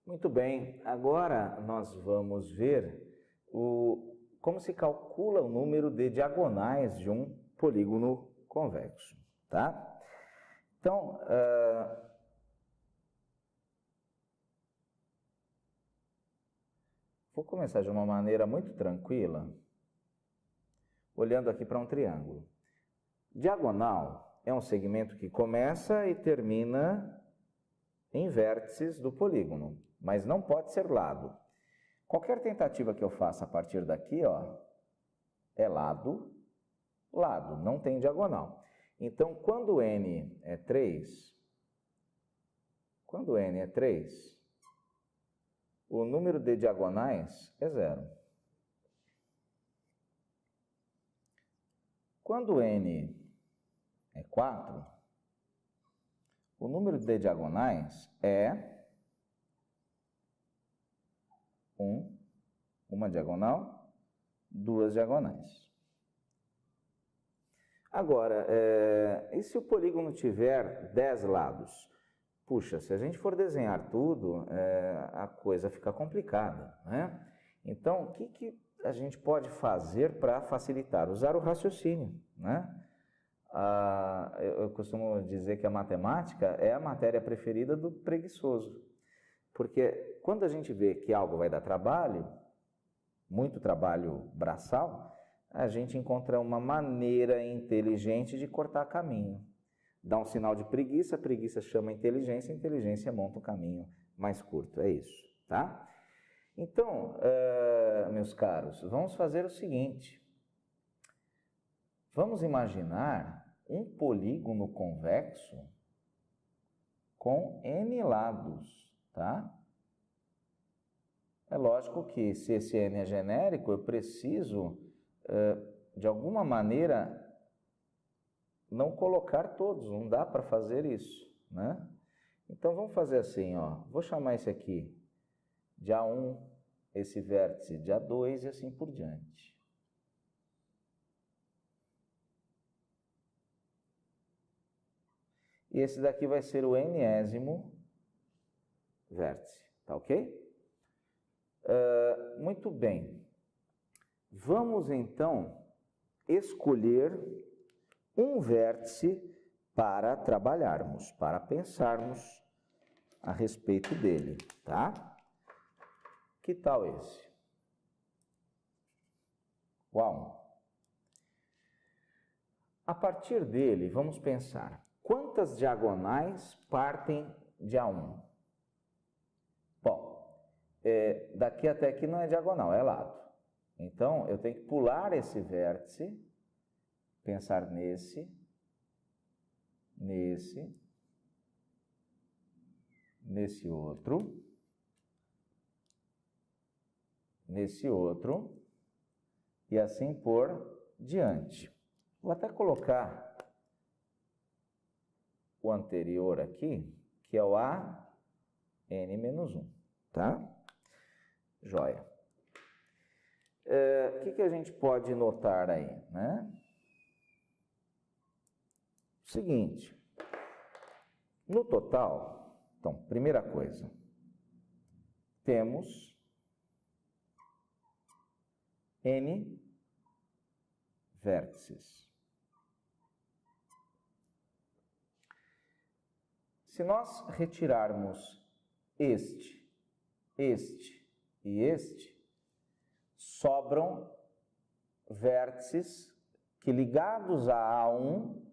Muito bem, agora nós vamos ver como se calcula o número de diagonais de um polígono convexo, tá? Então, vou começar de uma maneira muito tranquila, olhando aqui para um triângulo. Diagonal é um segmento que começa e termina em vértices do polígono, mas não pode ser lado. Qualquer tentativa que eu faça a partir daqui, ó, é lado, lado, não tem diagonal. Então, quando n é 3, o número de diagonais é 0. Quando n é 4, o número de diagonais é 1, uma diagonal, 2 diagonais. Agora, e se o polígono tiver 10 lados? Puxa, se a gente for desenhar tudo, a coisa fica complicada, né? Então, o que a gente pode fazer para facilitar? Usar o raciocínio, né? Eu costumo dizer que a matemática é a matéria preferida do preguiçoso, porque quando a gente vê que algo vai dar trabalho, muito trabalho braçal, a gente encontra uma maneira inteligente de cortar caminho. Dá um sinal de preguiça, a preguiça chama inteligência, a inteligência monta um caminho mais curto, é isso, tá? Então, meus caros, vamos fazer o seguinte. Vamos imaginar um polígono convexo com n lados, tá? É lógico que se esse n é genérico, eu preciso, de alguma maneira, não colocar todos, não dá para fazer isso, né? Então, vamos fazer assim, ó. Vou chamar esse aqui de A1, esse vértice de A2 e assim por diante. E esse daqui vai ser o n-ésimo vértice, tá ok? Muito bem. Vamos, então, escolher um vértice para trabalharmos, para pensarmos a respeito dele, tá? Que tal esse? O A1. A partir dele, vamos pensar. Quantas diagonais partem de A1? Bom, daqui até aqui não é diagonal, é lado. Então, eu tenho que pular esse vértice, pensar nesse outro, nesse outro, e assim por diante. Vou até colocar o anterior aqui, que é o AN-1, tá? Joia. O que a gente pode notar aí, né? Seguinte, no total, então, primeira coisa, temos n vértices. Se nós retirarmos este e este, sobram vértices que, ligados a A1,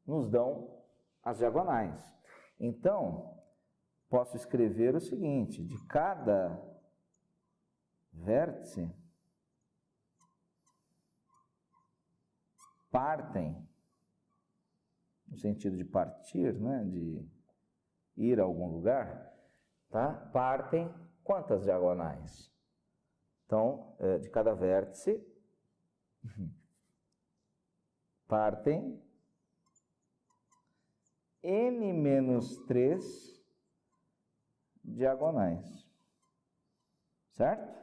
nos dão as diagonais. Então, posso escrever o seguinte: de cada vértice partem, no sentido de partir, né, de ir a algum lugar, tá? Partem quantas diagonais? Então, de cada vértice, partem n-3 diagonais, certo?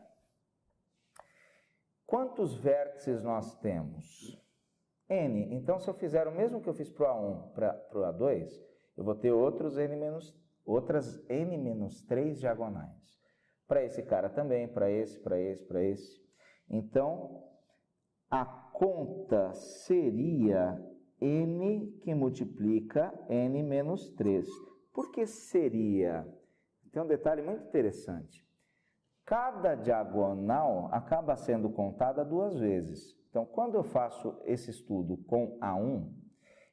Quantos vértices nós temos? N. Então, se eu fizer o mesmo que eu fiz para o A1 para o A2, eu vou ter outros n-3. outras n menos 3 diagonais. Para esse cara também, para esse, para esse, para esse. Então, a conta seria n que multiplica n menos 3. Por que seria? Tem um detalhe muito interessante. Cada diagonal acaba sendo contada 2 vezes. Então, quando eu faço esse estudo com A1,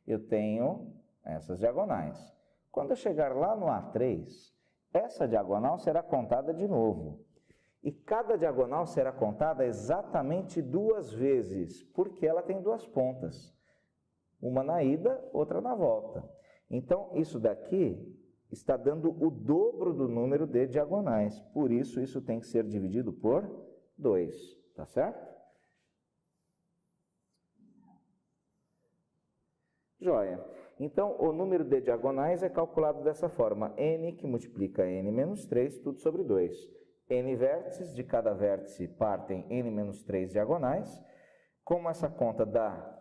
eu tenho essas diagonais. Quando eu chegar lá no A3, essa diagonal será contada de novo. E cada diagonal será contada exatamente 2 vezes, porque ela tem 2 pontas. Uma na ida, outra na volta. Então, isso daqui está dando o dobro do número de diagonais. Por isso, isso tem que ser dividido por 2, tá certo? Joia. Então, o número de diagonais é calculado dessa forma. N que multiplica n menos 3, tudo sobre 2. N vértices, de cada vértice partem n menos 3 diagonais. Como essa conta dá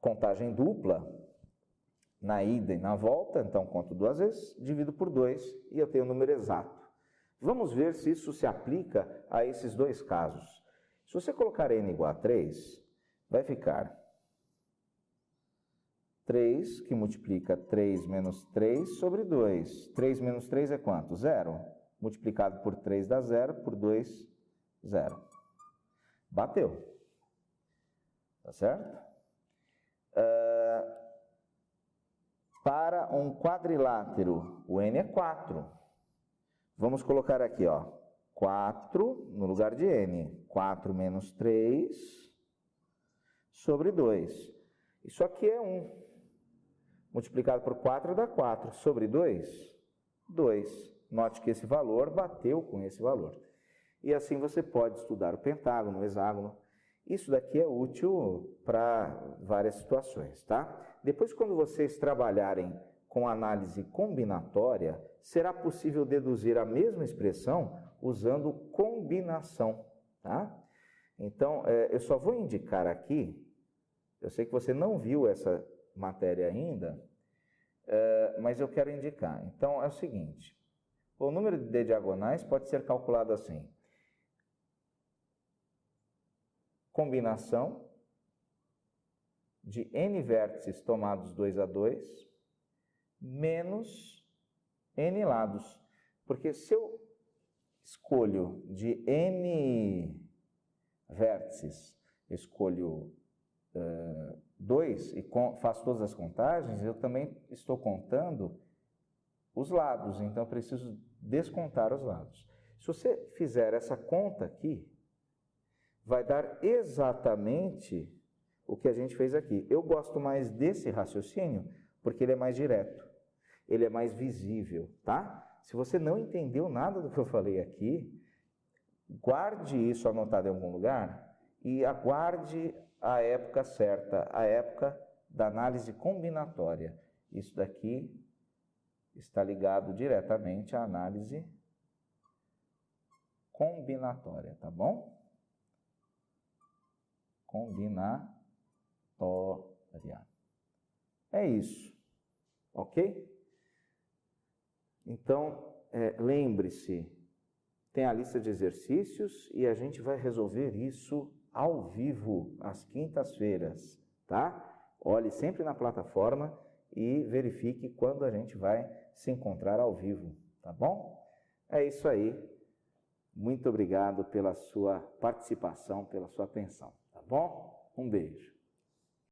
contagem dupla, na ida e na volta, então conto 2 vezes, divido por 2 e eu tenho o número exato. Vamos ver se isso se aplica a esses 2 casos. Se você colocar n igual a 3, vai ficar 3, que multiplica 3 menos 3 sobre 2. 3 menos 3 é quanto? 0. Multiplicado por 3 dá 0, por 2, 0. Bateu. Tá certo? Para um quadrilátero, o n é 4. Vamos colocar aqui, ó, 4 no lugar de n. 4 menos 3 sobre 2. Isso aqui é 1. Multiplicado por 4 dá 4. Sobre 2, 2. Note que esse valor bateu com esse valor. E assim você pode estudar o pentágono, o hexágono. Isso daqui é útil para várias situações, tá? Depois, quando vocês trabalharem com análise combinatória, será possível deduzir a mesma expressão usando combinação, tá? Então, eu só vou indicar aqui, eu sei que você não viu essa matéria ainda, mas eu quero indicar. Então, é o seguinte, o número de diagonais pode ser calculado assim. Combinação de n vértices tomados 2 a 2 menos n lados. Porque se eu escolho de n vértices, eu escolho 2 e faço todas as contagens, eu também estou contando os lados, então eu preciso descontar os lados. Se você fizer essa conta aqui, vai dar exatamente o que a gente fez aqui. Eu gosto mais desse raciocínio porque ele é mais direto, ele é mais visível, tá? Se você não entendeu nada do que eu falei aqui, guarde isso anotado em algum lugar e aguarde a época certa, a época da análise combinatória. Isso daqui está ligado diretamente à análise combinatória, tá bom? Combinatória. É isso, ok? Então, lembre-se, tem a lista de exercícios e a gente vai resolver isso ao vivo, às quintas-feiras, tá? Olhe sempre na plataforma e verifique quando a gente vai se encontrar ao vivo, tá bom? É isso aí. Muito obrigado pela sua participação, pela sua atenção, tá bom? Um beijo.